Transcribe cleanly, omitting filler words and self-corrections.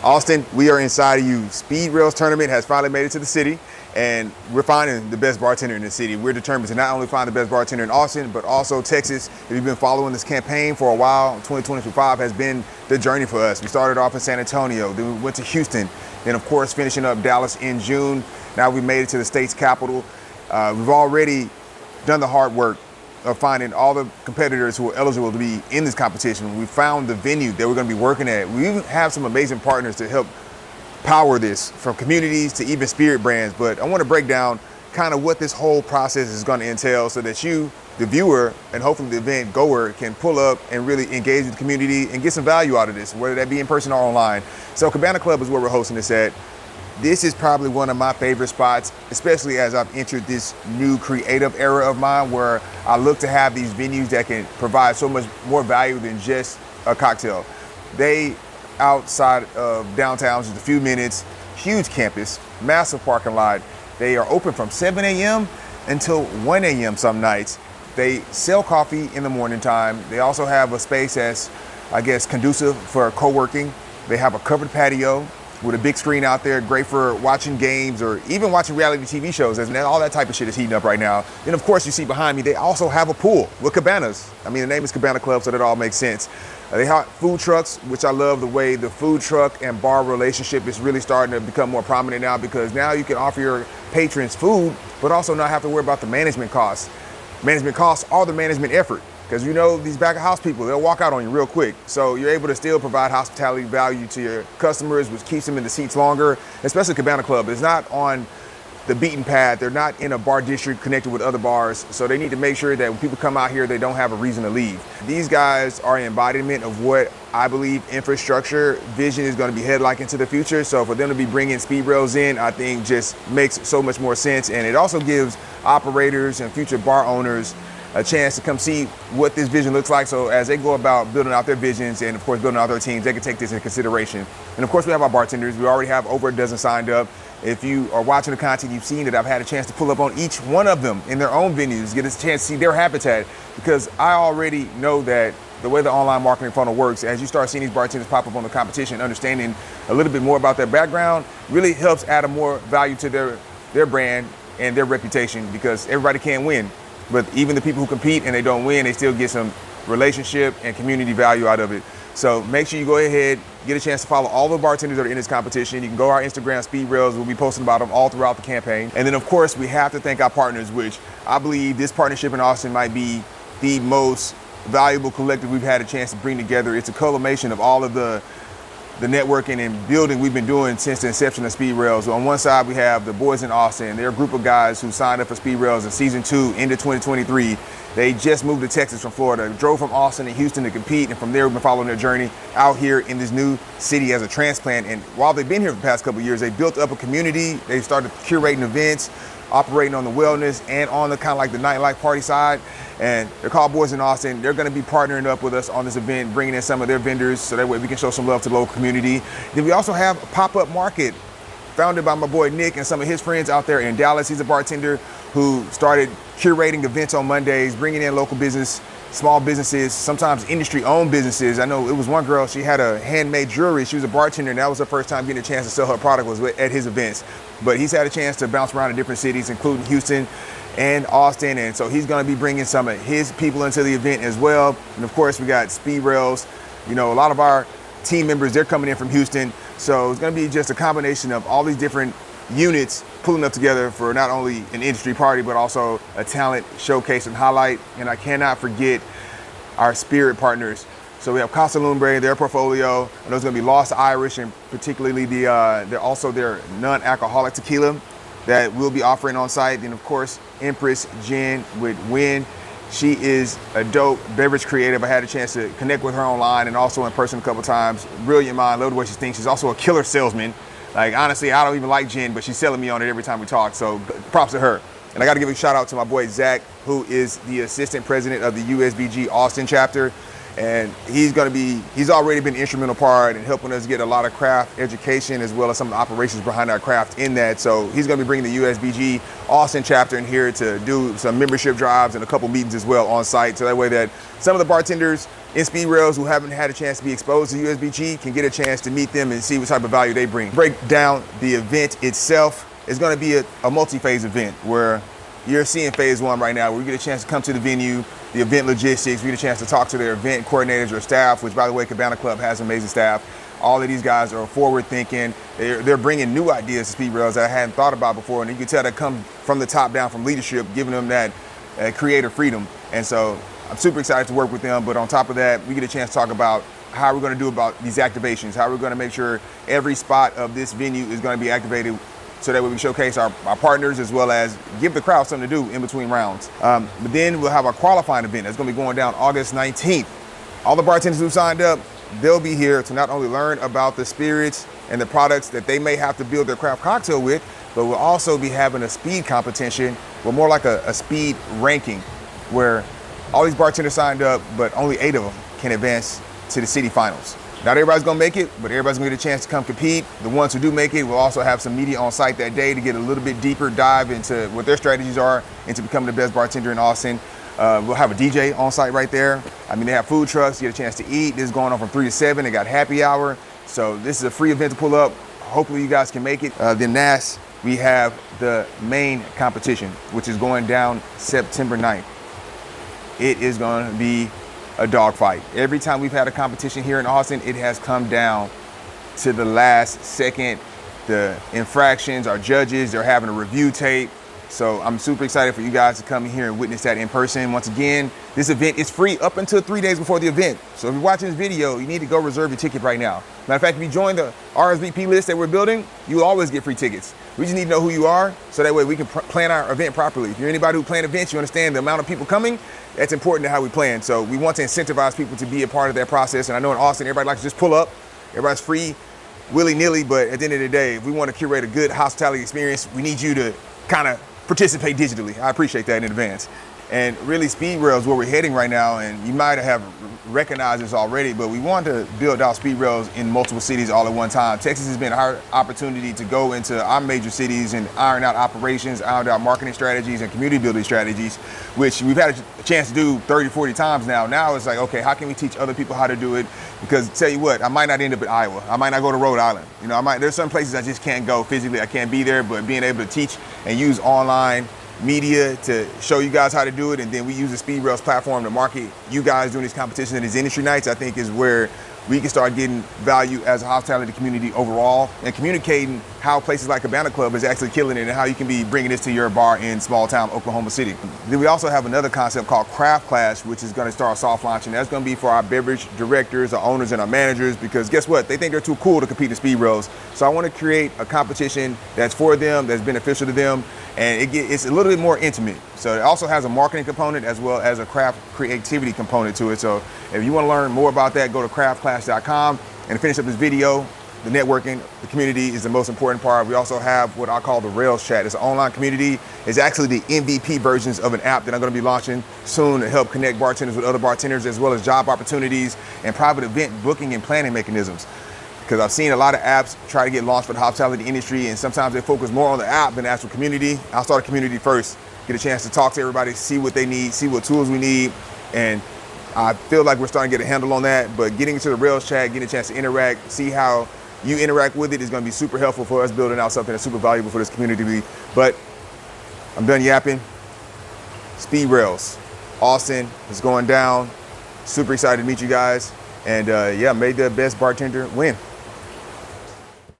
Austin, we are inside of you. SpeedRailz tournament has finally made it to the city, and we're finding the best bartender in the city. We're determined to not only find the best bartender in Austin, but also Texas. If you've been following this campaign for a while, 2025 has been the journey for us. We started off in San Antonio, then we went to Houston, then of course finishing up Dallas in June. Now we made it to the state's capital. We've already done the hard work of finding all the competitors who are eligible to be in this competition. We found the venue that we're going to be working at. We even have some amazing partners to help power this, from communities to even spirit brands. But I want to break down kind of what this whole process is going to entail so that you, the viewer, and hopefully the event goer, can pull up and really engage with the community and get some value out of this, whether that be in person or online. So Cabana Club is where we're hosting this at. This is probably one of my favorite spots, especially as I've entered this new creative era of mine where I look to have these venues that can provide so much more value than just a cocktail. They, outside of downtown, just a few minutes, huge campus, massive parking lot. They are open from 7 a.m. until 1 a.m. some nights. They sell coffee in the morning time. They also have a space that's, I guess, conducive for co-working. They have a covered patio with a big screen out there, great for watching games or even watching reality TV shows. All that type of shit is heating up right now. Then of course you see behind me, they also have a pool with cabanas. I mean, the name is Cabana Club, so that all makes sense. They have food trucks, which I love the way the food truck and bar relationship is really starting to become more prominent now, because now you can offer your patrons food, but also not have to worry about the management costs. Management costs are the management effort. Because you know these back of house people, they'll walk out on you real quick. So you're able to still provide hospitality value to your customers, which keeps them in the seats longer, especially Cabana Club. It's not on the beaten path. They're not in a bar district connected with other bars. So they need to make sure that when people come out here, they don't have a reason to leave. These guys are an embodiment of what I believe infrastructure vision is going to be head like into the future. So for them to be bringing SpeedRailz in, I think just makes so much more sense. And it also gives operators and future bar owners a chance to come see what this vision looks like. So as they go about building out their visions and of course building out their teams, they can take this into consideration. And of course we have our bartenders. We already have over a dozen signed up. If you are watching the content, you've seen that I've had a chance to pull up on each one of them in their own venues, get a chance to see their habitat, because I already know that the way the online marketing funnel works, as you start seeing these bartenders pop up on the competition, understanding a little bit more about their background really helps add a more value to their brand and their reputation, because everybody can't win. But even the people who compete and they don't win, they still get some relationship and community value out of it. So make sure you go ahead, get a chance to follow all the bartenders that are in this competition. You can go to our Instagram, SpeedRailz. We'll be posting about them all throughout the campaign. And then of course, we have to thank our partners, which I believe this partnership in Austin might be the most valuable collective we've had a chance to bring together. It's a culmination of all of the networking and building we've been doing since the inception of SpeedRailz. So on one side, we have the boys in Austin. They're a group of guys who signed up for SpeedRailz in season 2 into 2023. They just moved to Texas from Florida, drove from Austin to Houston to compete, and from there we've been following their journey out here in this new city as a transplant. And while they've been here for the past couple of years, they built up a community. They started curating events, operating on the wellness and on the kind of like the nightlife party side. And they're called Boys in Austin. They're going to be partnering up with us on this event, bringing in some of their vendors so that way we can show some love to the local community. Then we also have a pop-up market founded by my boy Nick and some of his friends out there in Dallas. He's a bartender who started curating events on Mondays, bringing in local business, small businesses, sometimes industry-owned businesses. I know it was one girl, she had a handmade jewelry. She was a bartender, and that was her first time getting a chance to sell her product was at his events. But he's had a chance to bounce around in different cities, including Houston and Austin, and so he's going to be bringing some of his people into the event as well. And of course, we got SpeedRailz. You know, a lot of our team members, they're coming in from Houston, so it's going to be just a combination of all these different units pulling up together for not only an industry party, but also a talent showcase and highlight. And I cannot forget our spirit partners. So we have Casa Lumbre, their portfolio, and there's going to be Lost Irish, and particularly they're also their non-alcoholic tequila that we'll be offering on site. And of course, Empress Gin with Win. She is a dope beverage creative. I had a chance to connect with her online and also in person a couple times. Brilliant mind, love the way she thinks. She's also a killer salesman. Like honestly, I don't even like gin, but she's selling me on it every time we talk. So props to her. And I got to give a shout out to my boy Zach, who is the assistant president of the USBG Austin chapter. And he's already been an instrumental part in helping us get a lot of craft education as well as some of the operations behind our craft in that. So he's going to be bringing the USBG Austin chapter in here to do some membership drives and a couple meetings as well on site. So that way that some of the bartenders in SpeedRailz who haven't had a chance to be exposed to USBG can get a chance to meet them and see what type of value they bring. Break down the event itself. It's going to be a multi-phase event where you're seeing phase one right now, where you get a chance to come to the venue, the event logistics, we get a chance to talk to their event coordinators or staff, which by the way, Cabana Club has amazing staff. All of these guys are forward thinking. They're bringing new ideas to SpeedRailz that I hadn't thought about before. And you can tell that come from the top down, from leadership, giving them that creative freedom. And so I'm super excited to work with them. But on top of that, we get a chance to talk about how we're going to do about these activations, how we're going to make sure every spot of this venue is going to be activated so that we can showcase our partners as well as give the crowd something to do in between rounds. But then we'll have a qualifying event that's going to be going down August 19th. All the bartenders who signed up, they'll be here to not only learn about the spirits and the products that they may have to build their craft cocktail with, but we'll also be having a speed competition, well, more like a speed ranking, where all these bartenders signed up, but only 8 of them can advance to the city finals. Not everybody's gonna make it, but everybody's gonna get a chance to come compete. The ones who do make it will also have some media on site that day to get a little bit deeper dive into what their strategies are into becoming the best bartender in Austin. We'll have a DJ on site right there. I mean, they have food trucks, you get a chance to eat. This is going on from 3 to 7. They got happy hour. So this is a free event to pull up. Hopefully you guys can make it. Then last, we have the main competition, which is going down September 9th. It is going to be a dogfight. Every time we've had a competition here in Austin, it has come down to the last second. The infractions, our judges, they're having a review tape. So I'm super excited for you guys to come here and witness that in person. Once again, this event is free up until 3 days before the event. So if you're watching this video, you need to go reserve your ticket right now. Matter of fact, if you join the RSVP list that we're building, you will always get free tickets. We just need to know who you are, so that way we can plan our event properly. If you're anybody who plan events, you understand the amount of people coming, that's important to how we plan. So we want to incentivize people to be a part of that process. And I know in Austin, everybody likes to just pull up. Everybody's free, willy-nilly, but at the end of the day, if we want to curate a good hospitality experience, we need you to kind of participate digitally. I appreciate that in advance. And really, SpeedRailz, where we're heading right now, and you might have recognized this already, but we want to build out SpeedRailz in multiple cities all at one time. Texas has been our opportunity to go into our major cities and iron out operations, iron out marketing strategies and community building strategies, which we've had a chance to do 30, 40 times now. Now it's like, okay, how can we teach other people how to do it? Because tell you what, I might not end up in Iowa. I might not go to Rhode Island. You know, there's some places I just can't go physically. I can't be there, but being able to teach and use online media to show you guys how to do it, and then we use the SpeedRailz platform to market you guys doing these competitions and these industry nights, I think is where we can start getting value as a hospitality community overall, and communicating how places like Cabana Club is actually killing it and how you can be bringing this to your bar in small town Oklahoma City. Then we also have another concept called Craft Clash, which is going to start soft launching. That's going to be for our beverage directors, our owners, and our managers, because guess what? They think they're too cool to compete in SpeedRailz. So I want to create a competition that's for them, that's beneficial to them, and it's a little bit more intimate. So it also has a marketing component as well as a craft creativity component to it. So if you want to learn more about that, go to craftclash.com. And to finish up this video, the networking, the community is the most important part. We also have what I call the Rails chat. It's an online community. It's actually the MVP versions of an app that I'm going to be launching soon to help connect bartenders with other bartenders, as well as job opportunities and private event booking and planning mechanisms. Because I've seen a lot of apps try to get launched for the hospitality industry, and sometimes they focus more on the app than the actual community. I'll start a community first, get a chance to talk to everybody, see what they need, see what tools we need, and I feel like we're starting to get a handle on that. But getting into the Rails chat, getting a chance to interact, see how you interact with it is going to be super helpful for us building out something that's super valuable for this community. But I'm done yapping. SpeedRailz, Austin is going down. Super excited to meet you guys. And yeah, may the best bartender win.